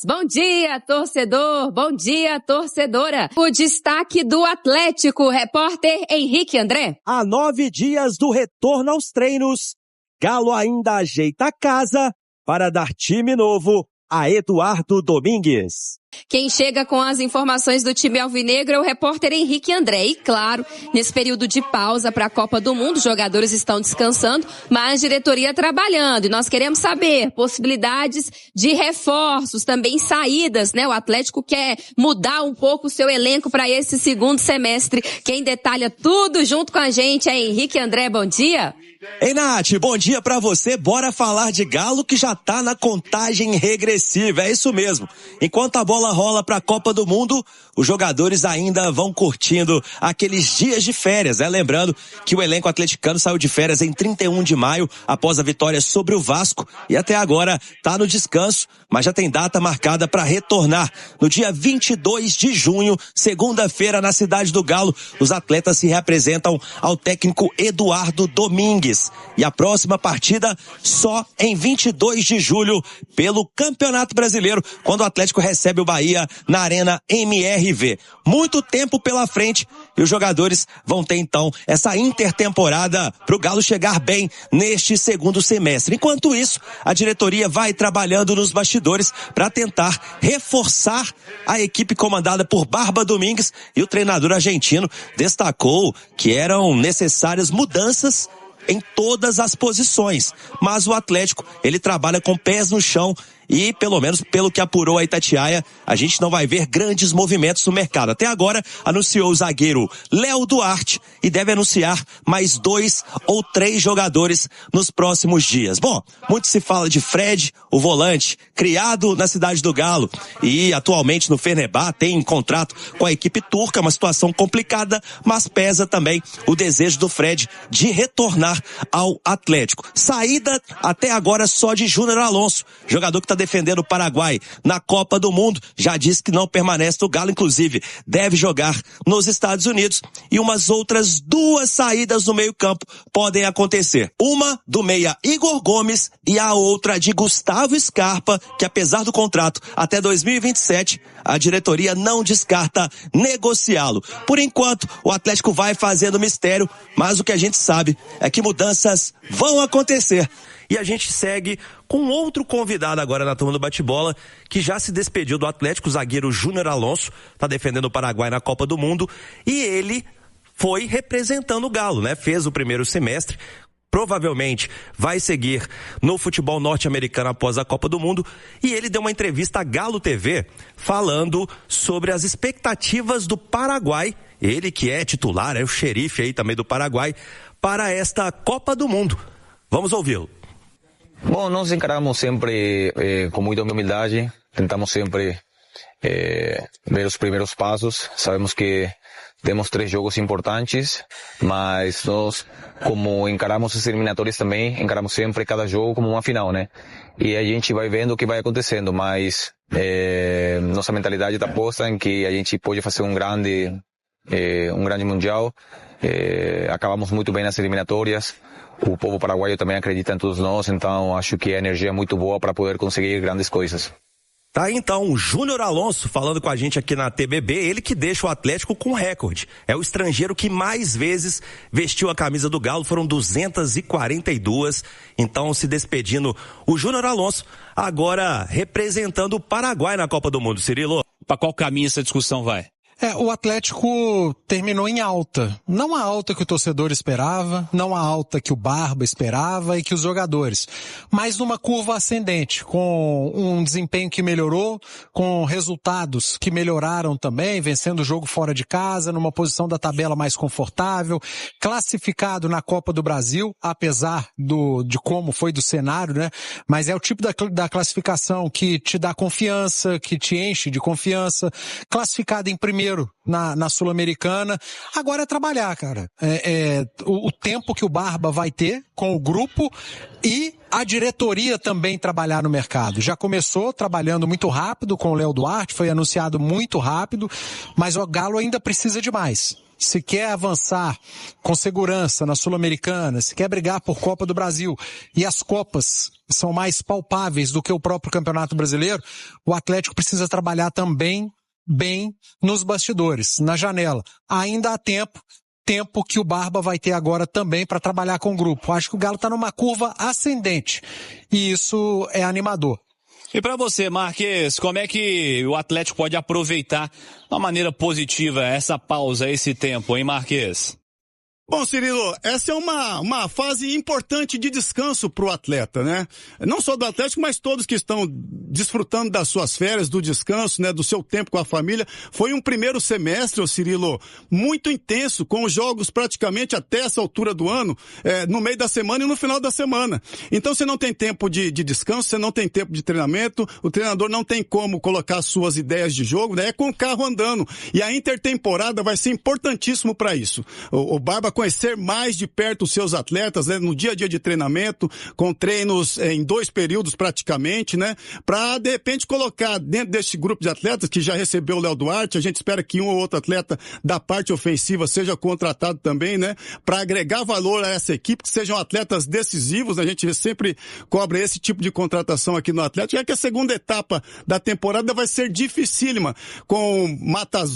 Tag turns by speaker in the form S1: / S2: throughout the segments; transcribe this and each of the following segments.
S1: Bom dia, torcedor! Bom dia, torcedora! O destaque do Atlético, repórter Henrique André.
S2: Há 9 dias do retorno aos treinos, Galo ainda ajeita a casa para dar time novo a Eduardo Domingues.
S1: Quem chega com as informações do time alvinegro é o repórter Henrique André. E claro, nesse período de pausa para a Copa do Mundo, os jogadores estão descansando, mas a diretoria trabalhando. E nós queremos saber possibilidades de reforços, também saídas, né? O Atlético quer mudar um pouco o seu elenco para esse segundo semestre. Quem detalha tudo junto com a gente é Henrique André. Bom dia.
S2: Ei, Nath, bom dia pra você. Bora falar de Galo que já tá na contagem regressiva. É isso mesmo. Enquanto a bola rola pra Copa do Mundo, os jogadores ainda vão curtindo aqueles dias de férias, né? Lembrando que o elenco atleticano saiu de férias em 31 de maio, após a vitória sobre o Vasco, e até agora tá no descanso, mas já tem data marcada para retornar. No dia 22 de junho, segunda-feira, na cidade do Galo, os atletas se reapresentam ao técnico Eduardo Domingues. E a próxima partida só em 22 de julho pelo Campeonato Brasileiro, quando o Atlético recebe o Bahia na Arena MRV. Muito tempo pela frente e os jogadores vão ter então essa intertemporada para o Galo chegar bem neste segundo semestre. Enquanto isso, a diretoria vai trabalhando nos bastidores para tentar reforçar a equipe comandada por Barba Domingues, e o treinador argentino destacou que eram necessárias mudanças em todas as posições, mas o Atlético, ele trabalha com pés no chão e, pelo menos pelo que apurou a Itatiaia, a gente não vai ver grandes movimentos no mercado. Até agora, anunciou o zagueiro Léo Duarte e deve anunciar mais 2 ou 3 jogadores nos próximos dias. Bom, muito se fala de Fred, o volante, criado na cidade do Galo e atualmente no Fenerbahçe, tem contrato com a equipe turca, uma situação complicada, mas pesa também o desejo do Fred de retornar ao Atlético. Saída até agora só de Júnior Alonso, jogador que está defendendo o Paraguai na Copa do Mundo, já disse que não permanece no Galo, inclusive deve jogar nos Estados Unidos, e umas outras 2 saídas no meio-campo podem acontecer. Uma do meia Igor Gomes e a outra de Gustavo Scarpa, que apesar do contrato até 2027, a diretoria não descarta negociá-lo. Por enquanto, o Atlético vai fazendo mistério, mas o que a gente sabe é que mudanças vão acontecer. E a gente segue com outro convidado agora na turma do bate-bola, que já se despediu do Atlético, o zagueiro Júnior Alonso, tá defendendo o Paraguai na Copa do Mundo, e ele foi representando o Galo, né? Fez o primeiro semestre, provavelmente vai seguir no futebol norte-americano após a Copa do Mundo, e ele deu uma entrevista à Galo TV falando sobre as expectativas do Paraguai, ele que é titular, é o xerife aí também do Paraguai, para esta Copa do Mundo. Vamos ouvi-lo.
S3: Bom, nós encaramos sempre com muita humildade, tentamos sempre ver os primeiros passos. Sabemos que temos 3 jogos importantes, mas nós, como encaramos as eliminatórias também, encaramos sempre cada jogo como uma final, né? E a gente vai vendo o que vai acontecendo, mas nossa mentalidade está posta em que a gente pode fazer um grande mundial. Acabamos muito bem nas eliminatórias. O povo paraguaio também acredita em todos nós, então acho que a energia é muito boa para poder conseguir grandes coisas.
S2: Tá, então, o Júnior Alonso falando com a gente aqui na TBB, ele que deixa o Atlético com recorde. É o estrangeiro que mais vezes vestiu a camisa do Galo, foram 242, então se despedindo o Júnior Alonso, agora representando o Paraguai na Copa do Mundo. Cirilo?
S4: Para qual caminho essa discussão vai?
S5: O Atlético terminou em alta. Não a alta que o torcedor esperava, não a alta que o Barba esperava e que os jogadores, mas numa curva ascendente, com um desempenho que melhorou, com resultados que melhoraram também, vencendo o jogo fora de casa, numa posição da tabela mais confortável, classificado na Copa do Brasil, apesar de como foi do cenário, né? Mas é o tipo da classificação que te dá confiança, que te enche de confiança, classificado em primeiro na Sul-Americana. Agora é trabalhar, cara. O tempo que o Barba vai ter com o grupo e a diretoria também trabalhar no mercado. Já começou trabalhando muito rápido com o Léo Duarte, foi anunciado muito rápido, mas o Galo ainda precisa de mais. se quer avançar com segurança na Sul-Americana, se quer brigar por Copa do Brasil, e as Copas são mais palpáveis do que o próprio Campeonato Brasileiro, o Atlético precisa trabalhar também bem nos bastidores, na janela. Ainda há tempo que o Barba vai ter agora também para trabalhar com o grupo. Acho que o Galo está numa curva ascendente e isso é animador.
S4: E para você, Marques, como é que o Atlético pode aproveitar de uma maneira positiva essa pausa, esse tempo, hein, Marques?
S6: Bom, Cirilo, essa é uma fase importante de descanso para o atleta, né? Não só do Atlético, mas todos que estão desfrutando das suas férias, do descanso, né? Do seu tempo com a família. Foi um primeiro semestre, Cirilo, muito intenso, com os jogos praticamente até essa altura do ano, no meio da semana e no final da semana. Então você não tem tempo de descanso, você não tem tempo de treinamento, o treinador não tem como colocar suas ideias de jogo, né? É com o carro andando. E a intertemporada vai ser importantíssimo para isso. O Barba conhecer mais de perto os seus atletas, né, no dia a dia de treinamento, com treinos em 2 períodos praticamente, né, para de repente colocar dentro deste grupo de atletas que já recebeu o Léo Duarte, a gente espera que um ou outro atleta da parte ofensiva seja contratado também, né, para agregar valor a essa equipe, que sejam atletas decisivos, né, a gente sempre cobra esse tipo de contratação aqui no Atlético, já que a segunda etapa da temporada vai ser dificílima, com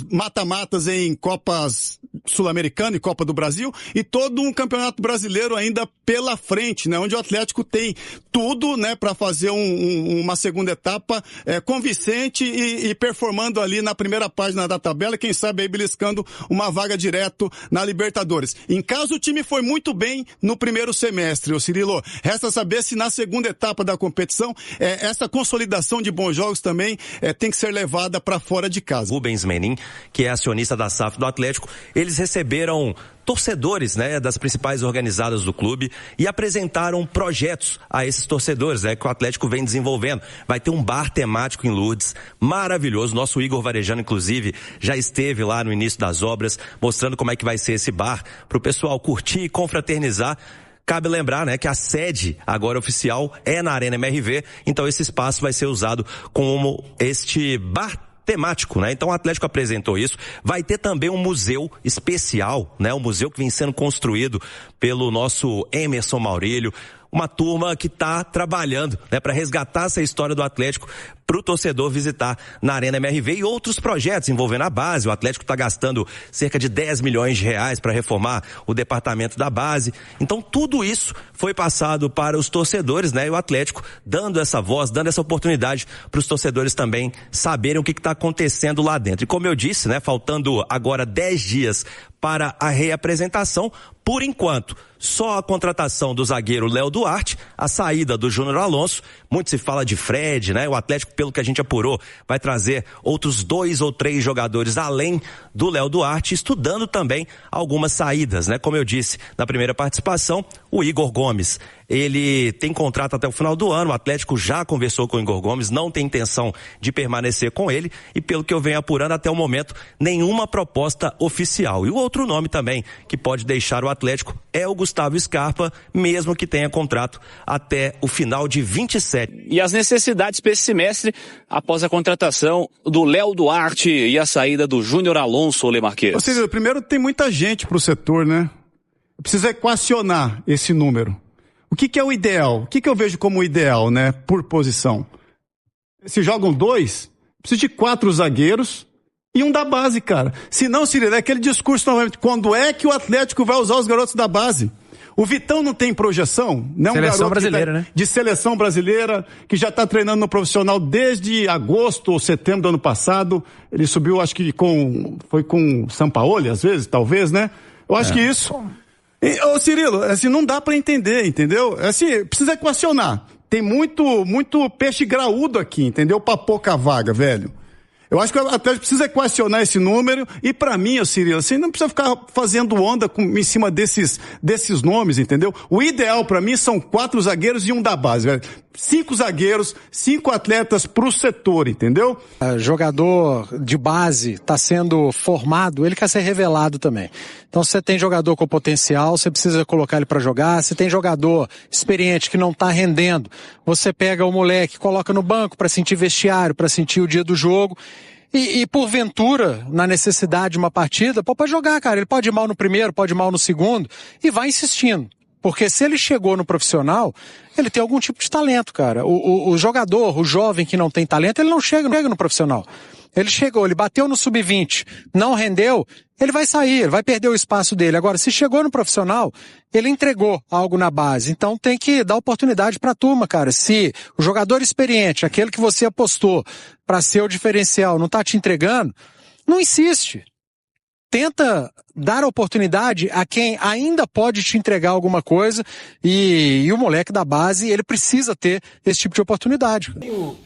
S6: mata-matas em Copas Sul-Americana e Copa do Brasil, e todo um campeonato brasileiro ainda pela frente, né? Onde o Atlético tem tudo, né? Para fazer uma segunda etapa convincente e performando ali na primeira página da tabela, quem sabe aí beliscando uma vaga direto na Libertadores. Em caso o time foi muito bem no primeiro semestre, Cirilo, resta saber se na segunda etapa da competição essa consolidação de bons jogos também tem que ser levada para fora de casa.
S2: Rubens Menin, que é acionista da SAF do Atlético, eles receberam torcedores, né, das principais organizadas do clube e apresentaram projetos a esses torcedores, né, que o Atlético vem desenvolvendo. Vai ter um bar temático em Lourdes, maravilhoso. Nosso Igor Varejano, inclusive, já esteve lá no início das obras, mostrando como é que vai ser esse bar, para o pessoal curtir e confraternizar. Cabe lembrar, né, que a sede agora oficial é na Arena MRV, então esse espaço vai ser usado como este bar temático, né? Então o Atlético apresentou isso. Vai ter também um museu especial, né? Um museu que vem sendo construído pelo nosso Emerson Maurílio, uma turma que está trabalhando, né, para resgatar essa história do Atlético para o torcedor visitar na Arena MRV e outros projetos envolvendo a base. O Atlético está gastando cerca de 10 milhões de reais para reformar o departamento da base. Então tudo isso foi passado para os torcedores, né? E o Atlético dando essa voz, dando essa oportunidade para os torcedores também saberem o que está acontecendo lá dentro. E como eu disse, né, faltando agora 10 dias para a reapresentação, por enquanto, só a contratação do zagueiro Léo Duarte, a saída do Júnior Alonso, muito se fala de Fred, né? O Atlético, pelo que a gente apurou, vai trazer outros 2 ou 3 jogadores além do Léo Duarte, estudando também algumas saídas, né? Como eu disse na primeira participação, o Igor Gomes, ele tem contrato até o final do ano, o Atlético já conversou com o Igor Gomes, não tem intenção de permanecer com ele e pelo que eu venho apurando até o momento, nenhuma proposta oficial. E o outro nome também que pode deixar o Atlético é o Gustavo Scarpa, mesmo que tenha contrato até o final de 27.
S4: E as necessidades para esse semestre após a contratação do Léo Duarte e a saída do Júnior Alonso, Lê Marques?
S6: Ou seja, primeiro tem muita gente pro setor, né? Precisa equacionar esse número. O que é o ideal? O que eu vejo como ideal, né? Por posição. Se jogam 2, precisa de 4 zagueiros e um da base, cara. Se não, Cirilo, é aquele discurso novamente. Quando é que o Atlético vai usar os garotos da base? O Vitão não tem projeção, né? Um
S7: seleção
S6: garoto
S7: brasileira, né?
S6: De seleção brasileira, que já está treinando no profissional desde agosto ou setembro do ano passado. Ele subiu, acho que foi com Sampaoli, às vezes, talvez, né? Eu acho que isso. Ô Cirilo, assim, não dá para entender, entendeu? Assim, precisa equacionar. Tem muito peixe graúdo aqui, entendeu? Pra pouca vaga, velho. Eu acho que o Atlético precisa equacionar esse número e pra mim, Cirilo, assim, não precisa ficar fazendo onda em cima desses nomes, entendeu? O ideal pra mim são 4 zagueiros e um da base, velho. 5 zagueiros, 5 atletas pro setor, entendeu?
S5: Jogador de base está sendo formado, ele quer ser revelado também. Então, se você tem jogador com potencial, você precisa colocar ele para jogar. Se tem jogador experiente que não está rendendo, você pega o moleque, coloca no banco para sentir vestiário, para sentir o dia do jogo. E porventura, na necessidade de uma partida, pode jogar, cara. Ele pode ir mal no primeiro, pode ir mal no segundo, e vai insistindo. Porque se ele chegou no profissional, ele tem algum tipo de talento, cara. O jogador, o jovem que não tem talento, ele não chega no profissional. Ele chegou, ele bateu no sub-20, não rendeu, ele vai sair, ele vai perder o espaço dele. Agora, se chegou no profissional, ele entregou algo na base. Então tem que dar oportunidade pra turma, cara. Se o jogador experiente, aquele que você apostou pra ser o diferencial, não tá te entregando, não insiste. Tenta dar oportunidade a quem ainda pode te entregar alguma coisa e o moleque da base, ele precisa ter esse tipo de oportunidade.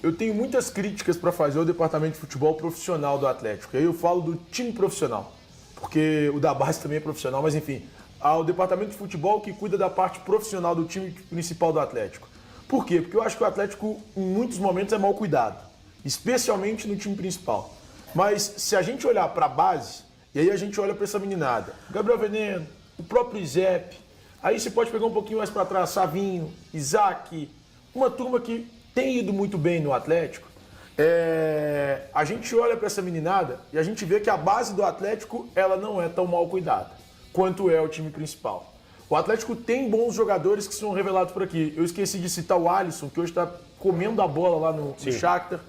S7: Eu tenho muitas críticas para fazer ao departamento de futebol profissional do Atlético. Aí eu falo do time profissional, porque o da base também é profissional, mas enfim, ao departamento de futebol que cuida da parte profissional do time principal do Atlético. Por quê? Porque eu acho que o Atlético em muitos momentos é mal cuidado, especialmente no time principal. Mas se a gente olhar para a base, e aí a gente olha para essa meninada, Gabriel Veneno, o próprio Izep, aí você pode pegar um pouquinho mais para trás, Savinho, Isaac, uma turma que tem ido muito bem no Atlético. A gente olha para essa meninada e a gente vê que a base do Atlético ela não é tão mal cuidada quanto é o time principal. O Atlético tem bons jogadores que são revelados por aqui. Eu esqueci de citar o Alisson, que hoje está comendo a bola lá no Shakhtar.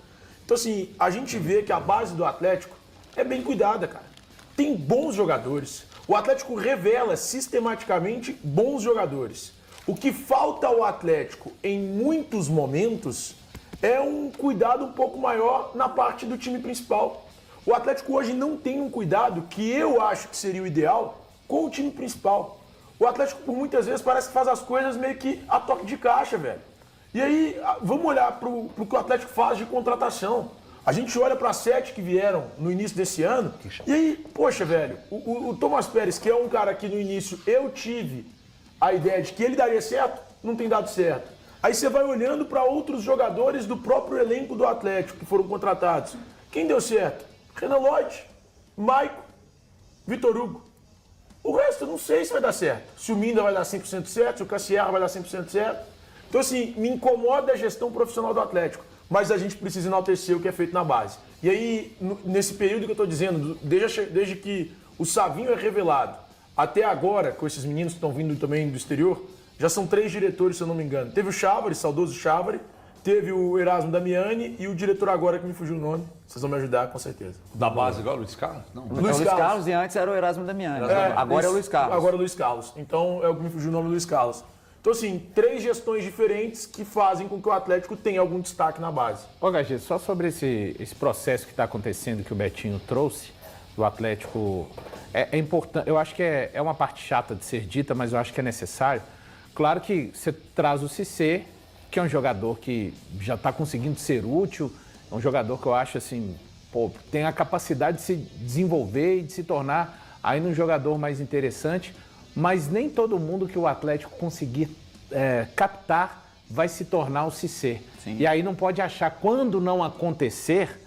S7: Então assim, a gente vê que a base do Atlético é bem cuidada, cara. Tem bons jogadores. O Atlético revela sistematicamente bons jogadores. O que falta ao Atlético em muitos momentos é um cuidado um pouco maior na parte do time principal. O Atlético hoje não tem um cuidado que eu acho que seria o ideal com o time principal. O Atlético por muitas vezes parece que faz as coisas meio que a toque de caixa, velho. E aí, vamos olhar pro que o Atlético faz de contratação. A gente olha para 7 que vieram no início desse ano, e aí, poxa, velho, o Thomas Pérez, que é um cara que no início eu tive a ideia de que ele daria certo, não tem dado certo. Aí você vai olhando para outros jogadores do próprio elenco do Atlético que foram contratados. Quem deu certo? Renan Lodge, Maico, Vitor Hugo. O resto eu não sei se vai dar certo. Se o Minda vai dar 100% certo, se o Cassiarra vai dar 100% certo. Então assim, me incomoda a gestão profissional do Atlético. Mas a gente precisa enaltecer o que é feito na base. E aí, nesse período que eu estou dizendo, desde que o Savinho é revelado até agora, com esses meninos que estão vindo também do exterior, já são 3 diretores, se eu não me engano. Teve o Chávari, saudoso Chávari, teve o Erasmo Damiani e o diretor agora que me fugiu o nome. Vocês vão me ajudar, com certeza.
S8: Da base igual o Luiz Carlos? Não.
S7: Luiz
S9: Carlos e antes era o Erasmo Damiani. Agora é o Luiz Carlos.
S7: Agora é o Luiz Carlos. Então, é o que me fugiu o nome, Luiz Carlos. Então, assim, 3 gestões diferentes que fazem com que o Atlético tenha algum destaque na base.
S10: Ô, Gagê, só sobre esse processo que está acontecendo, que o Betinho trouxe, do Atlético, é importante, eu acho que é uma parte chata de ser dita, mas eu acho que é necessário. Claro que você traz o Cissé, que é um jogador que já está conseguindo ser útil, é um jogador que eu acho, assim, tem a capacidade de se desenvolver e de se tornar ainda um jogador mais interessante, mas nem todo mundo que o Atlético conseguir captar vai se tornar o Cissé. Sim. E aí não pode achar, quando não acontecer,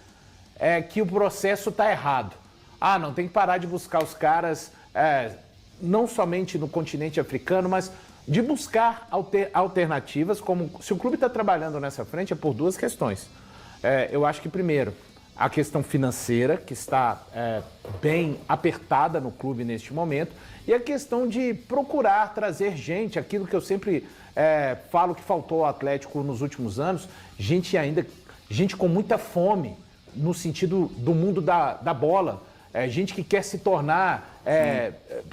S10: que o processo está errado. Não, tem que parar de buscar os caras, não somente no continente africano, mas de buscar alternativas, como se o clube está trabalhando nessa frente, é por 2 questões. Eu acho que, primeiro, a questão financeira, que está bem apertada no clube neste momento, e a questão de procurar trazer gente, aquilo que eu sempre falo que faltou ao Atlético nos últimos anos, gente com muita fome, no sentido do mundo da bola, gente que quer se tornar,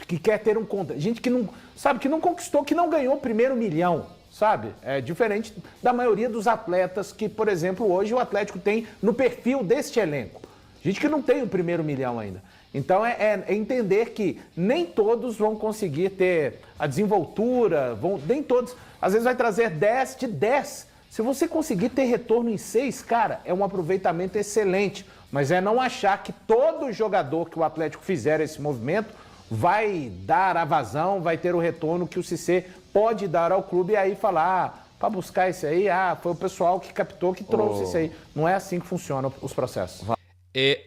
S10: que quer ter gente que não, sabe, que não conquistou, que não ganhou o primeiro milhão, sabe? É diferente da maioria dos atletas que, por exemplo, hoje o Atlético tem no perfil deste elenco. Gente que não tem o primeiro milhão ainda. Então é entender que nem todos vão conseguir ter a desenvoltura, nem todos, às vezes vai trazer 10 de 10. Se você conseguir ter retorno em 6, cara, é um aproveitamento excelente. Mas é não achar que todo jogador que o Atlético fizer esse movimento vai dar a vazão, vai ter o retorno que o Cissé pode dar ao clube e aí falar, para buscar esse aí, foi o pessoal que captou, que trouxe esse aí. Não é assim que funcionam os processos.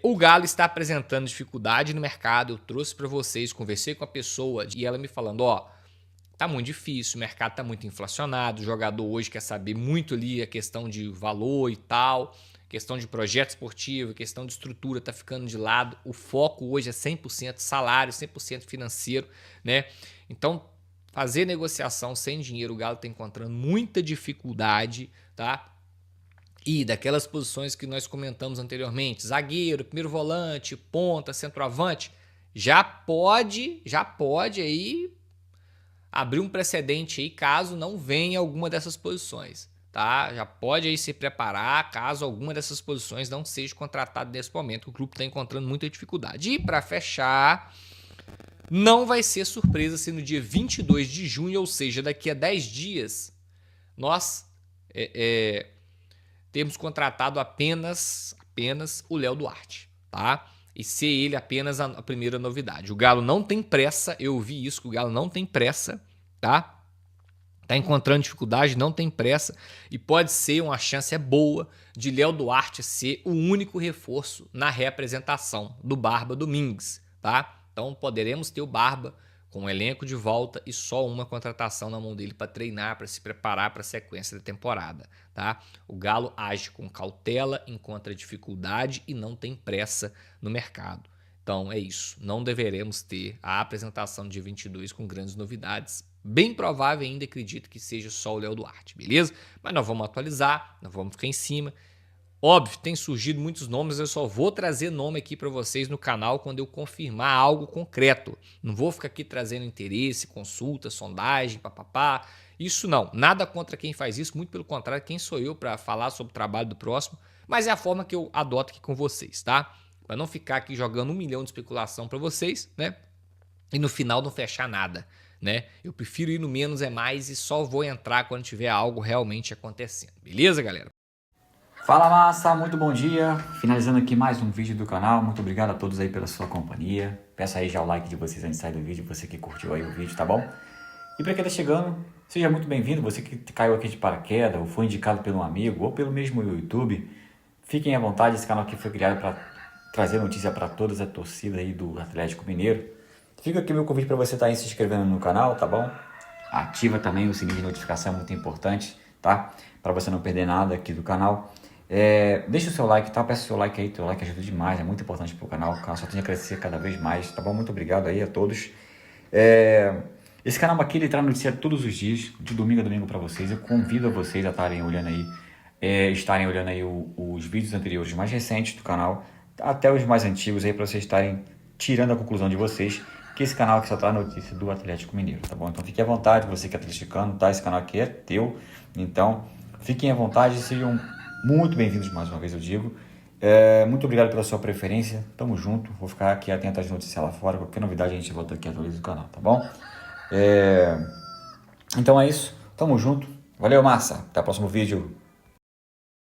S11: O Galo está apresentando dificuldade no mercado, eu trouxe para vocês, conversei com a pessoa e ela me falando, tá muito difícil, o mercado tá muito inflacionado, o jogador hoje quer saber muito ali a questão de valor e tal, questão de projeto esportivo, questão de estrutura está ficando de lado. O foco hoje é 100% salário, 100% financeiro, né? Então, fazer negociação sem dinheiro, o Galo está encontrando muita dificuldade, tá? E daquelas posições que nós comentamos anteriormente, zagueiro, primeiro volante, ponta, centroavante, já pode aí abrir um precedente aí caso não venha alguma dessas posições, tá? Já pode aí se preparar caso alguma dessas posições não seja contratada nesse momento. O grupo está encontrando muita dificuldade. E para fechar, não vai ser surpresa se no dia 22 de junho, ou seja, daqui a 10 dias, nós temos contratado apenas o Léo Duarte, tá? E ser ele apenas a primeira novidade. O Galo não tem pressa, eu ouvi isso, que o Galo não tem pressa, tá? Tá encontrando dificuldade, não tem pressa, e pode ser uma chance boa de Léo Duarte ser o único reforço na reapresentação do Barba Domingues, tá? Então poderemos ter o Barba com o elenco de volta e só uma contratação na mão dele para treinar, para se preparar para a sequência da temporada, tá? O Galo age com cautela, encontra dificuldade e não tem pressa no mercado. Então é isso, não deveremos ter a apresentação de 22 com grandes novidades. Bem provável ainda, acredito que seja só o Léo Duarte, beleza? Mas nós vamos atualizar, nós vamos ficar em cima. Óbvio, tem surgido muitos nomes, eu só vou trazer nome aqui para vocês no canal quando eu confirmar algo concreto. Não vou ficar aqui trazendo interesse, consulta, sondagem, papapá. Isso não, nada contra quem faz isso, muito pelo contrário, quem sou eu para falar sobre o trabalho do próximo, mas é a forma que eu adoto aqui com vocês, tá? Para não ficar aqui jogando 1 milhão de especulação para vocês, né? E no final não fechar nada, né? Eu prefiro ir no menos é mais e só vou entrar quando tiver algo realmente acontecendo. Beleza, galera?
S9: Fala massa, muito bom dia, finalizando aqui mais um vídeo do canal, muito obrigado a todos aí pela sua companhia, peço aí já o like de vocês antes de sair do vídeo, você que curtiu aí o vídeo, tá bom? E para quem tá chegando, seja muito bem-vindo, você que caiu aqui de paraquedas, ou foi indicado por um amigo, ou pelo mesmo YouTube, fiquem à vontade, esse canal aqui foi criado para trazer notícia para todas a torcida aí do Atlético Mineiro. Fica aqui meu convite para você estar aí se inscrevendo no canal, tá bom? Ativa também o sininho de notificação, é muito importante, tá? Para você não perder nada aqui do canal. Deixa o seu like, tá? Peço o seu like aí, teu like ajuda demais, é muito importante pro canal, o canal só tende a crescer cada vez mais, tá bom? Muito obrigado aí a todos. Esse canal aqui, ele traz notícia todos os dias, de domingo a domingo para vocês. Eu convido a vocês a estarem olhando aí, os vídeos anteriores mais recentes do canal, até os mais antigos aí, para vocês estarem tirando a conclusão de vocês, que esse canal aqui só traz notícia do Atlético Mineiro, tá bom? Então fique à vontade, você que é atleticano, tá? Esse canal aqui é teu, então fiquem à vontade, sejam muito bem-vindos mais uma vez, eu digo. Muito obrigado pela sua preferência, tamo junto, vou ficar aqui atento às notícias lá fora, qualquer novidade a gente volta aqui e atualiza o canal, tá bom? Então é isso, tamo junto, valeu massa, até o próximo vídeo.